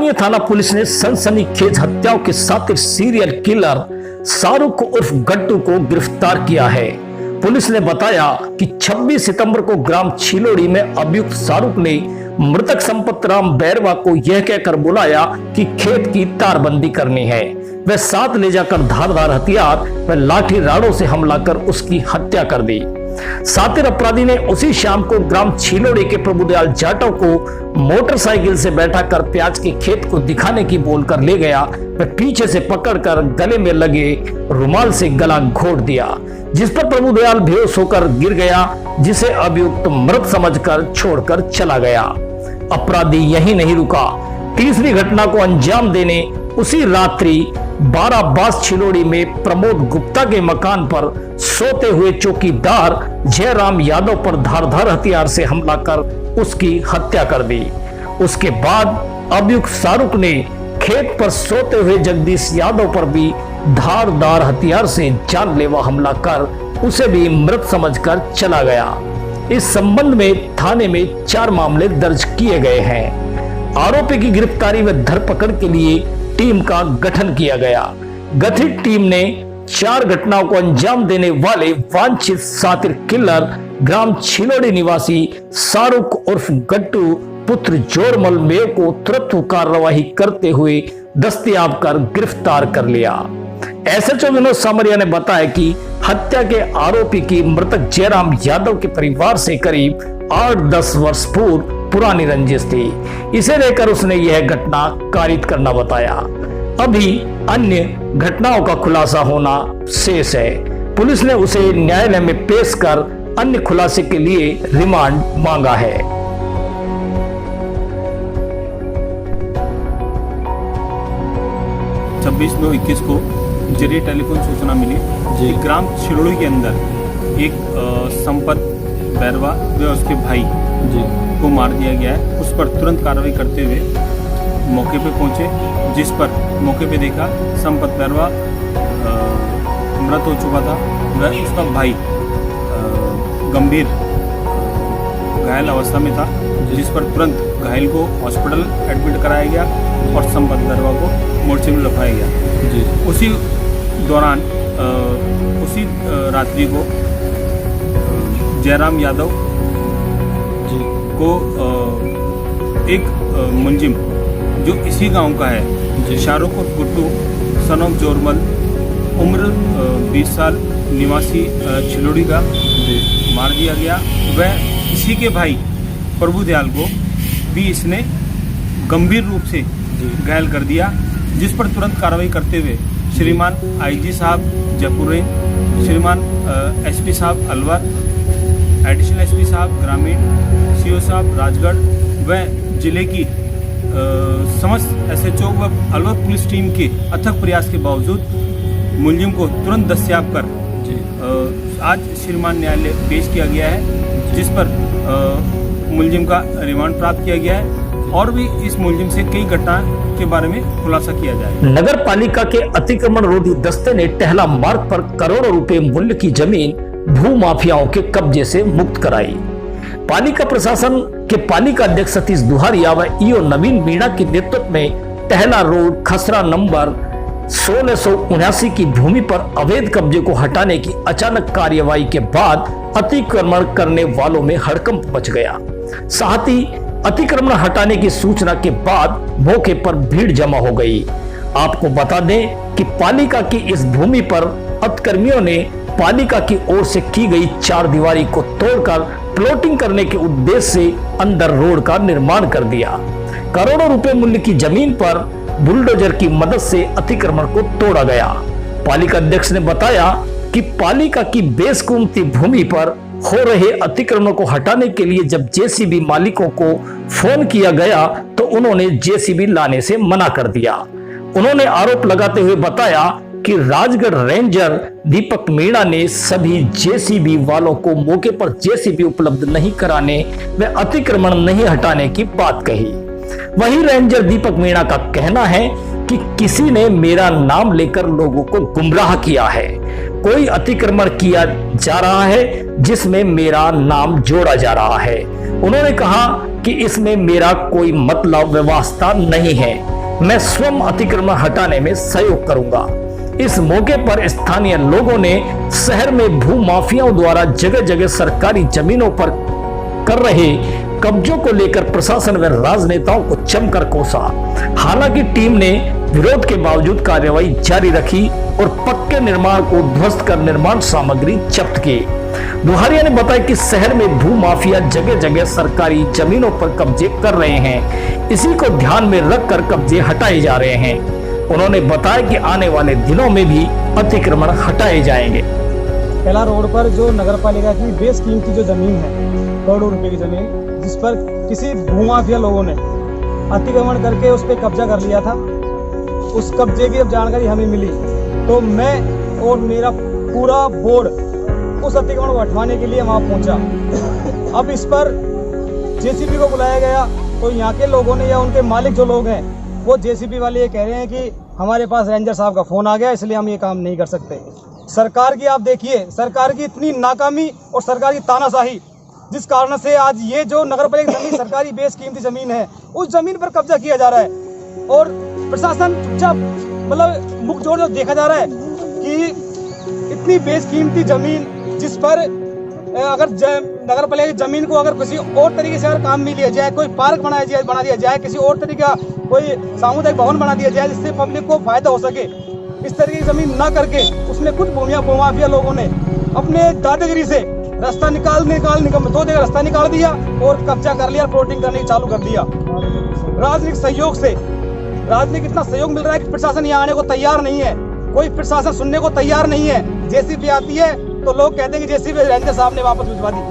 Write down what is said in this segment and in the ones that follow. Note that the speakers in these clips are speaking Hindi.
स्थानीय थाना पुलिस ने सनसनीखेज हत्याओं के साथ सीरियल किलर शाहरुख उर्फ गट्टू को गिरफ्तार किया है। पुलिस ने बताया कि 26 सितंबर को ग्राम छिलोड़ी में अभियुक्त शाहरुख ने मृतक संपत राम बैरवा को यह कहकर बुलाया कि खेत की तारबंदी करनी है। वह साथ ले जाकर धारदार हथियार व लाठी राड़ों से हमला कर उसकी हत्या कर दी। सातिर अपराधी ने उसी शाम को ग्राम छिलोड़ी के प्रभुदयाल जाटव को मोटरसाइकिल से बैठाकर प्याज के खेत को दिखाने की बोलकर ले गया। वह पीछे से पकड़कर गले में लगे रुमाल से गला घोट दिया, जिस पर प्रभुदयाल बेहोश होकर गिर गया, जिसे अभियुक्त मृत समझकर छोड़कर चला गया। अपराधी यहीं नहीं रुका, तीसरी घटना को अंजाम देने उसी रात्रि बाराबास छिलोड़ी में प्रमोद गुप्ता के मकान पर सोते हुए चौकीदार जयराम यादव पर धारदार हथियार से हमला कर उसकी हत्या कर दी। उसके बाद अभियुक्त शाहरुख ने खेत पर सोते हुए जगदीश यादव पर भी धारदार हथियार से जानलेवा हमला कर उसे भी मृत समझकर चला गया। इस संबंध में थाने में 4 मामले दर्ज किए गए हैं। आरोपी की गिरफ्तारी व धरपकड़ के लिए टीम का गठन किया गया। गठित टीम ने 4 घटनाओं को अंजाम देने वाले वांछित सातिर किलर ग्राम छिलोड़ी निवासी शाहरुख उर्फ गट्टू पुत्र जोरमल मेव को तुरंत कार्रवाई करते हुए दस्तयाब कर गिरफ्तार कर लिया। एसएचओ विनोद सामरिया ने बताया कि हत्या के आरोपी की मृतक जयराम यादव के परिवार से करीब 8-10 वर्ष पूर्व पुरानी रंजिश थी। इसे लेकर उसने यह घटना कारित करना बताया। अभी अन्य घटनाओं का खुलासा होना शेष है। पुलिस ने उसे न्यायालय में पेश कर अन्य खुलासे के लिए रिमांड मांगा है। 26/9/21 को जरिए टेलीफोन सूचना मिली कि ग्राम छिलोड़ी के अंदर एक संपत बैरवा व उसके भाई को मार दिया गया है। उस पर तुरंत कार्रवाई करते हुए मौके पे पहुंचे, जिस पर मौके पे देखा संपत बैरवा मृत हो चुका था। वह उसका भाई गंभीर घायल अवस्था में था, जिस पर तुरंत घायल को हॉस्पिटल एडमिट कराया गया और संपत बैरवा को मोर्चे में रखाया गया। उसी दौरान उसी रात्रि को जयराम यादव को एक मुंजिम जो इसी गांव का है, शाहरुख और गुड्डू सन ऑफ जोरमल, उम्र 20 साल, निवासी छिलोड़ी का, मार दिया गया। वह इसी के भाई प्रभुदयाल को भी इसने गंभीर रूप से घायल कर दिया, जिस पर तुरंत कार्रवाई करते हुए श्रीमान आईजी साहब जयपुर रेंज, श्रीमान एसपी साहब अलवर, एडिशनल एसपी साहब ग्रामीण, सीओ साहब राजगढ़ व जिले की समस्त एसएचओ व अलवर पुलिस टीम के अथक प्रयास के बावजूद मुलजिम को तुरंत दस्तयाब कर आज श्रीमान न्यायालय पेश किया गया है, जिस पर मुलजिम का रिमांड प्राप्त किया गया है और भी इस मुलजिम से कई घटना के बारे में खुलासा किया जाए। नगर पालिका के अतिक्रमण रोधी दस्ते ने टहला मार्ग पर करोड़ों रुपए मूल्य की जमीन भू माफियाओं के कब्जे से मुक्त कराई। पालिका प्रशासन के पालिका अध्यक्ष सतीश दुहारिया व ईओ नवीन मीणा के नेतृत्व में टहला रोड खसरा नंबर 1679 की भूमि पर अवैध कब्जे को हटाने की अचानक कार्यवाही के बाद अतिक्रमण करने वालों में हड़कंप मच गया। साथ ही अतिक्रमण हटाने की सूचना के बाद मौके पर भीड़ जमा हो गई। आपको बता दें कि पालिका की इस भूमि पर अतिक्रमियों ने पालिका की ओर से की गई 4 दीवारी को तोड़कर प्लॉटिंग करने के उद्देश्य से अंदर रोड का निर्माण कर दिया। करोड़ों रुपए मूल्य की जमीन पर बुलडोजर की मदद से अतिक्रमण को तोड़ा गया। पालिका अध्यक्ष ने बताया कि पालिका की बेशकीमती भूमि पर हो रहे अतिक्रमण को हटाने के लिए जब जेसीबी मालिकों को फोन किया गया तो उन्होंने जेसीबी लाने से मना कर दिया। उन्होंने आरोप लगाते हुए बताया कि राजगढ़ रेंजर दीपक मीणा ने सभी जेसीबी वालों को मौके पर जेसीबी उपलब्ध नहीं कराने व अतिक्रमण नहीं हटाने की बात कही। वहीं रेंजर दीपक मीणा का कहना है कि किसी ने मेरा नाम लेकर लोगों को गुमराह किया है। कोई अतिक्रमण किया जा रहा है जिसमें मेरा नाम जोड़ा जा रहा है। उन्होंने कहा कि इसमें मेरा कोई मतलब व्यवस्था नहीं है। मैं स्वयं अतिक्रमण हटाने में सहयोग करूंगा। इस मौके पर स्थानीय लोगों ने शहर में भू माफियाओं द्वारा जगह जगह सरकारी जमीनों पर कर रहे कब्जों को लेकर प्रशासन व राजनेताओं को जमकर कोसा। हालांकि टीम ने विरोध के बावजूद कार्रवाई जारी रखी और पक्के निर्माण को ध्वस्त कर निर्माण सामग्री जब्त की। दुहारिया ने बताया कि शहर में भू माफिया जगह जगह सरकारी जमीनों पर कब्जे कर रहे हैं। इसी को ध्यान में रखकर कब्जे हटाए जा रहे हैं। उन्होंने बताया कि आने वाले दिनों में भी अतिक्रमण हटाए जाएंगे। पहला रोड पर जो नगर पालिका की बेस कीमती जो जमीन है, करोड़ों रुपए की जमीन, जिस पर किसी भूमाफिया लोगों ने अतिक्रमण करके उस पर कब्जा कर लिया था, उस कब्जे की जब जानकारी हमें मिली तो मैं और मेरा पूरा बोर्ड उस अतिक्रमण को हटवाने के लिए वहां पहुंचा। अब इस पर जेसीबी को बुलाया गया तो यहाँ के लोगों ने या उनके मालिक जो लोग हैं वो जेसीबी वाले ये कह रहे हैं कि हमारे पास रेंजर साहब का फोन आ गया इसलिए हम ये काम नहीं कर सकते। सरकार की आप देखिए, सरकार की इतनी नाकामी और सरकार की तानाशाही, जिस कारण से आज ये जो नगर पालिका जमीन सरकारी बेस कीमती जमीन है उस जमीन पर कब्जा किया जा रहा है और प्रशासन चुपचाप मतलब मुख जोड़ जो देखा जा रहा है कि इतनी बेस कीमती जमीन जिस पर अगर नगर पालिका की जमीन को अगर किसी और तरीके से अगर काम में लिया जाए, कोई पार्क बना दिया जाए, किसी और तरीके का कोई सामुदायिक भवन बना दिया जाए जिससे पब्लिक को फायदा हो सके, इस तरीके की जमीन ना करके उसमें कुछ भूमाफिया लोगों ने अपने दादागिरी से रास्ता निकाल 2 जगह रास्ता निकाल दिया और कब्जा कर लिया, प्लॉटिंग करने चालू कर दिया। राजनीतिक सहयोग से राजनीतिक इतना सहयोग मिल रहा है कि प्रशासन यहाँ आने को तैयार नहीं है, कोई प्रशासन सुनने को तैयार नहीं है। जेसीबी आती है तो लोग कहते हैं कि जेसीबी रेंजर साहब ने वापस भिजवा दी।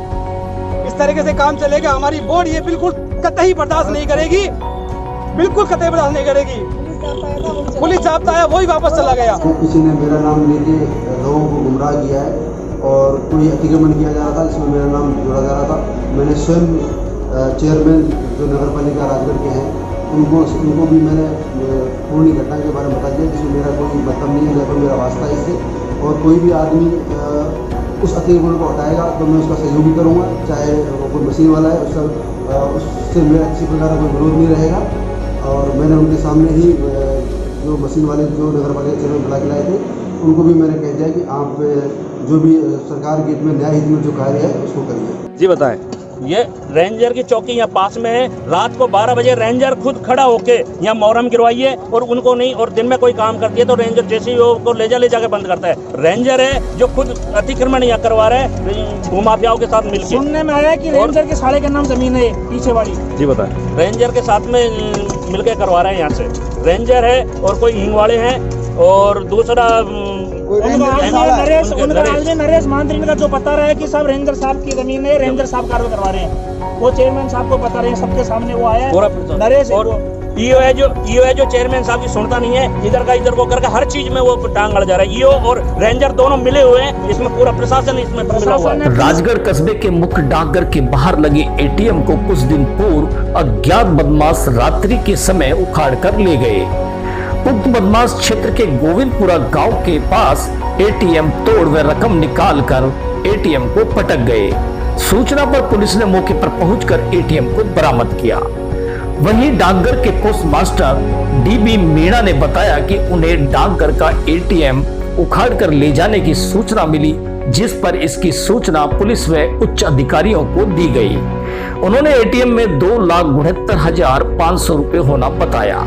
इस तरीके से काम चलेगा। हमारी बोर्ड ये बिल्कुल कतई बर्दाश्त नहीं करेगी, बिल्कुल कतई बर्दाश्त नहीं करेगी। पुलिस चाहता है वही वापस चला गया। किसी ने मेरा नाम लेके लोगों को गुमराह किया है और कोई अतिक्रमण किया जा रहा था जिसमें मेरा नाम जोड़ा जा रहा था। मैंने स्वयं चेयरमैन जो नगर पालिका राजगढ़ के हैं उनको भी मैंने पूरी घटना के बारे में बता दिया जिसमें मेरा कोई मतलब नहीं है, न कोई मेरा वास्ता है इससे। और कोई भी आदमी उस अतिक्रमण को हटाएगा तो मैं उसका सहयोग भी करूँगा, चाहे वो कोई मशीन वाला है उससे मेरा किसी प्रकार का कोई विरोध नहीं रहेगा। और मैंने उनके सामने ही जो मशीन वाले जो नगर पालिका चेयरमैन बुला के लाए थे उनको भी मैंने कह दिया कि आप जो भी सरकार के हित में न्याय हित में जो कार्य है उसको करिए। जी बताएं। ये रेंजर की चौकी यहाँ पास में है। रात को 12 बजे रेंजर खुद खड़ा होके यहाँ मोहरम गिरवाइए और उनको नहीं, और दिन में कोई काम करती है तो रेंजर जैसे को ले जाके बंद करता है। रेंजर है जो खुद अतिक्रमण यहाँ करवा रहे हैं भूमाफियाओं के साथ मिलकर। सुनने में आया कि रेंजर के साले के नाम जमीन है पीछे वाली। जी बताएं। रेंजर के साथ में मिलकर करवा रहे हैं यहाँ से। रेंजर है और कोई हिंगवाड़े हैं और दूसरा नरेश महांद्रीन का जो बता रहा है कि सब रेंजर साहब की जमीन है, रेंजर साहब कार्य करवा रहे हैं। वो चेयरमैन साहब को बता रहे हैं, सबके सामने वो आया है नरेश। और ईओ है जो चेयरमैन साहब की सुनता नहीं है, इधर को करके हर चीज में वो टांग अड़ जा रहा है। ईओ और रेंजर दोनों मिले हुए हैं, इसमें पूरा प्रशासन इसमें मिला हुआ है। राजगढ़ कस्बे के मुख्य डाकघर के बाहर लगे एटीएम को कुछ दिन पूर्व अज्ञात बदमाश रात्रि के समय उखाड़ कर ले गए। उक्त बदमाश क्षेत्र के गोविंदपुरा गांव के पास एटीएम तोड़ व रकम निकालकर एटीएम को पटक गए। सूचना पर पुलिस ने मौके पर पहुंचकर एटीएम को बरामद किया। वहीं डाकघर के पोस्ट मास्टर डीबी मीणा ने बताया कि उन्हें डाकघर का एटीएम उखाड़ कर ले जाने की सूचना मिली, जिस पर इसकी सूचना पुलिस व उच्च अधिकारियों को दी गई। उन्होंने एटीएम में 2,69,500 रुपए होना बताया।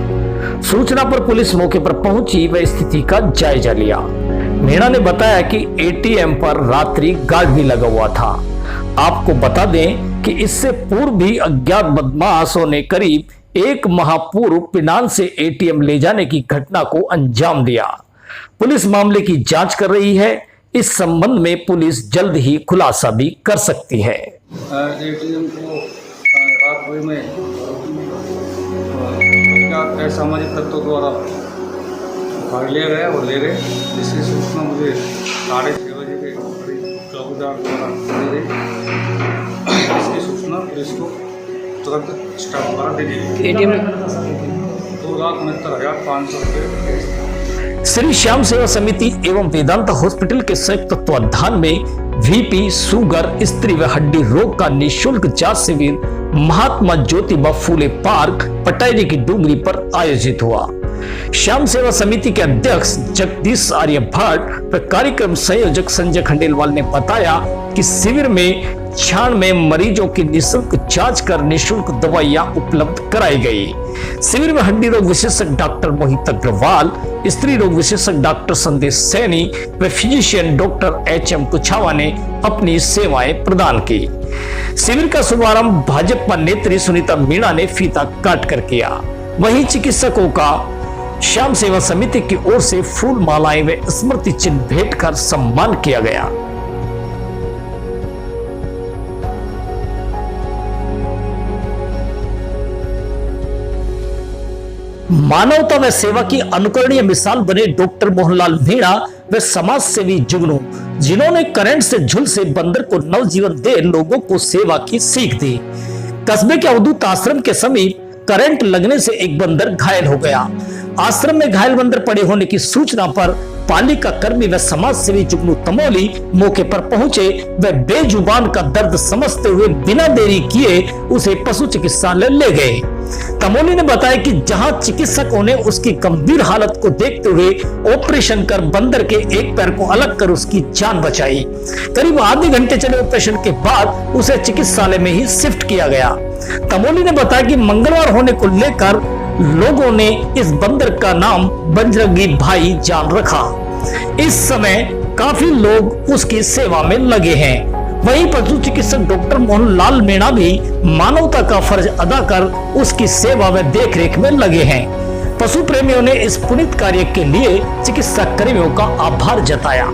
सूचना पर पुलिस मौके पर पहुंची व स्थिति का जायजा लिया। मीणा ने बताया कि एटीएम पर रात्रि गार्ड भी लगा हुआ था। आपको बता दें कि इससे पूर्व भी अज्ञात बदमाशों ने करीब 1 माह पूर्व पिनान से एटीएम ले जाने की घटना को अंजाम दिया। पुलिस मामले की जांच कर रही है। इस संबंध में पुलिस जल्द ही खुलासा भी कर सकती है। एटीएम को रात भर में असामाजिक तत्वों द्वारा उखाड़ लिया गया और ले गए, जिसकी सूचना मुझे 6:30 बजे के करीब चौकीदार द्वारा दी गई। इसकी सूचना पुलिस को तुरंत स्टाफ द्वारा दे दी गई। 2,69,500 रुपये श्री श्याम सेवा समिति एवं वेदांत हॉस्पिटल के संयुक्त तत्वाधान में वीपी, शुगर, स्त्री व हड्डी रोग का निःशुल्क जांच शिविर महात्मा ज्योतिबा फूले पार्क, पटायरी की डूंगरी पर आयोजित हुआ। श्याम सेवा समिति के अध्यक्ष जगदीश आर्य भट्ट व कार्यक्रम संयोजक संजय खंडेलवाल ने बताया कि शिविर में 96 मरीजों की निःशुल्क जांच कर निःशुल्क दवाइयां उपलब्ध कराई गई। शिविर में हड्डी रोग विशेषज्ञ डॉक्टर मोहित अग्रवाल, स्त्री रोग विशेषज्ञ डॉक्टर संदेश सैनी व फिजिशियन डॉक्टर HM कुछावा ने अपनी सेवाएं प्रदान की। शिविर का शुभारंभ भाजपा नेत्री सुनीता मीणा ने फीता काट कर किया। वहीं चिकित्सकों का श्याम सेवा समिति की ओर से फूल मालाएं व स्मृति चिन्ह भेंट कर सम्मान किया गया। मानवता व सेवा की अनुकरणीय मिसाल बने डॉक्टर मोहनलाल मीणा व समाज सेवी जुगनू, जिन्होंने करंट से झुलसे बंदर को नवजीवन दे लोगों को सेवा की सीख दी। कस्बे के अवधूत आश्रम के समीप करंट लगने से एक बंदर घायल हो गया। आश्रम में घायल बंदर पड़े होने की सूचना पर पालिका कर्मी व समाज सेवी जुगनू तमोली मौके पर पहुंचे व बेजुबान का दर्द समझते हुए बिना देरी किए उसे पशु चिकित्सालय ले गए। तमोली ने बताया कि जहां चिकित्सकों ने उसकी गंभीर हालत को देखते हुए ऑपरेशन कर बंदर के एक पैर को अलग कर उसकी जान बचाई। करीब आधे घंटे चले ऑपरेशन के बाद उसे चिकित्सालय में ही शिफ्ट किया गया। तमोली ने बताया कि मंगलवार होने को लेकर लोगों ने इस बंदर का नाम बजरंगी भाई जान रखा। इस समय काफी लोग उसकी सेवा में लगे हैं। वहीं पशु चिकित्सक डॉक्टर मोहनलाल मीणा भी मानवता का फर्ज अदा कर उसकी सेवा व देखरेख में लगे हैं। पशु प्रेमियों ने इस पुनीत कार्य के लिए चिकित्सा कर्मियों का आभार जताया।